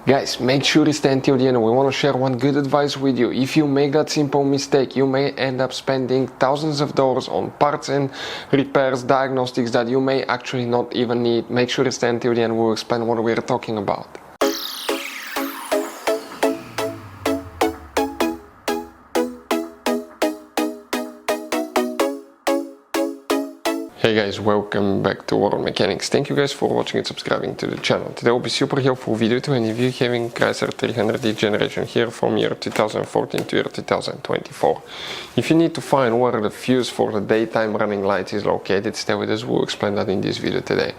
Guys, make sure you stay until the end. We want to share one good advice with you. If you make that simple mistake, you may end up spending thousands of dollars on parts and repairs, diagnostics that you may actually not even need. Make sure you stay until the end. We'll explain what we're talking about. Hey guys, welcome back to World Mechanics. Thank you guys for watching and subscribing to the channel. Today will be super helpful video to any of you having Chrysler 300D generation here from year 2014 to year 2024. If you need to find where the fuse for the daytime running lights is located, stay with us, we'll explain that in this video today.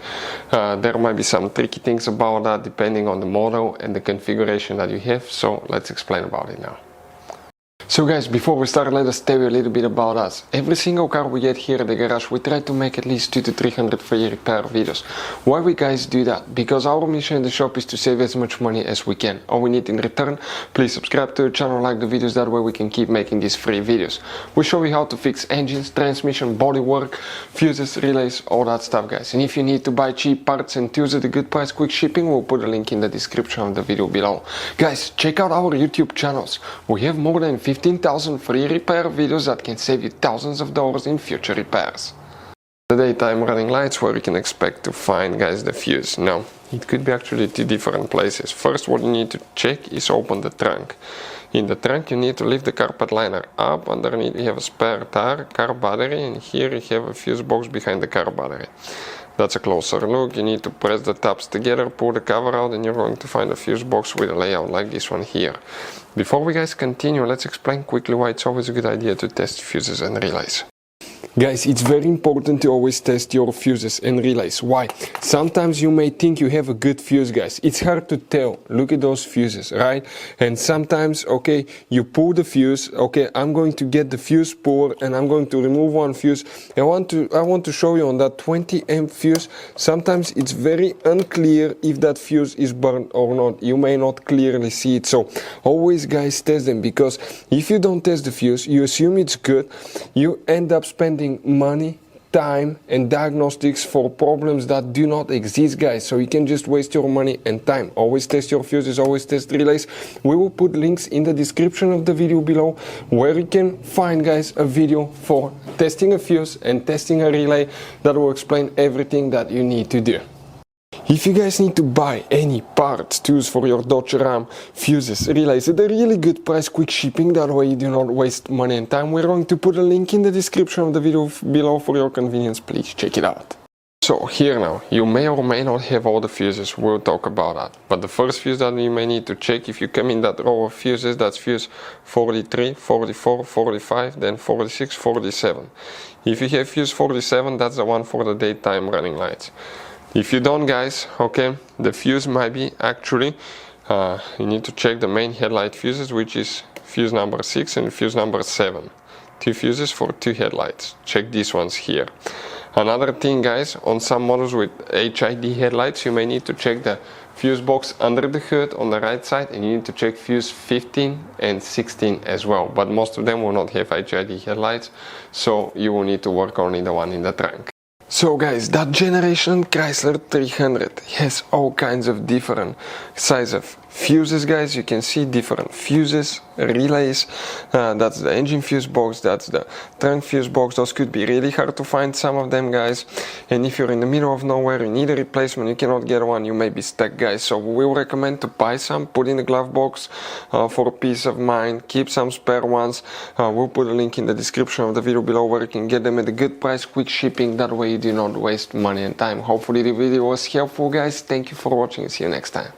There might be some tricky things about that depending on the model and the configuration that you have, so let's explain about it now. So guys, before we start, let us tell you a little bit about us. Every single car we get here at the garage, we try to make at least 200 to 300 free repair videos. Why we guys do that? Because our mission in the shop is to save as much money as we can. All we need in return, please subscribe to the channel, like the videos, that way we can keep making these free videos. We show you how to fix engines, transmission, bodywork, fuses, relays, all that stuff guys. And if you need to buy cheap parts and tools at a good price, quick shipping, we'll put a link in the description of the video below. Guys, check out our YouTube channels. We have more than 15,000 free repair videos that can save you thousands of dollars in future repairs. The daytime running lights, where you can expect to find guys the fuse. Now, it could be actually two different places. First, what you need to check is open the trunk. In the trunk you need to lift the carpet liner up. Underneath you have a spare tire, car battery, and here you have a fuse box behind the car battery. That's a closer look. You need to press the tabs together, pull the cover out, and you're going to find a fuse box with a layout like this one here. Before we guys continue, let's explain quickly why it's always a good idea to test fuses and relays. Guys, it's very important to always test your fuses and relays. Why? Sometimes you may think you have a good fuse, guys. It's hard to tell. Look at those fuses, right? And sometimes, okay, you pull the fuse. Okay, I'm going to get the fuse puller and I'm going to remove one fuse. I want to show you on that 20 amp fuse. Sometimes it's very unclear if that fuse is burned or not. You may not clearly see it. So always, guys, test them, because if you don't test the fuse, you assume it's good. You end up spending money, time and diagnostics for problems that do not exist, guys. So you can just waste your money and time. Always test your fuses, always test relays. We will put links in the description of the video below where you can find, guys, a video for testing a fuse and testing a relay that will explain everything that you need to do. If you guys need to buy any parts, tools for your Dodge Ram, fuses, relays at a really good price, quick shipping, that way you do not waste money and time, we're going to put a link in the description of the video below for your convenience. Please check it out. So here now, you may or may not have all the fuses, we'll talk about that. But the first fuse that you may need to check, if you come in that row of fuses, that's fuse 43, 44, 45, then 46, 47. If you have fuse 47, that's the one for the daytime running lights. If you don't, guys, okay, the fuse might be actually, you need to check the main headlight fuses, which is fuse number 6 and fuse number 7. Two fuses for two headlights. Check these ones here. Another thing, guys, on some models with HID headlights, you may need to check the fuse box under the hood on the right side, and you need to check fuse 15 and 16 as well. But most of them will not have HID headlights, so you will need to work only the one in the trunk. So guys, that generation Chrysler 300 has all kinds of different size of fuses, guys. You can see different fuses, relays, that's the engine fuse box, that's the trunk fuse box. Those could be really hard to find, some of them, guys. And if you're in the middle of nowhere, you need a replacement, you cannot get one, you may be stuck, guys. So we will recommend to buy some, put in the glove box for peace of mind, keep some spare ones. We'll put a link in the description of the video below where you can get them at a good price, quick shipping, that way you do not waste money and time. Hopefully the video was helpful, guys. Thank you for watching and see you next time.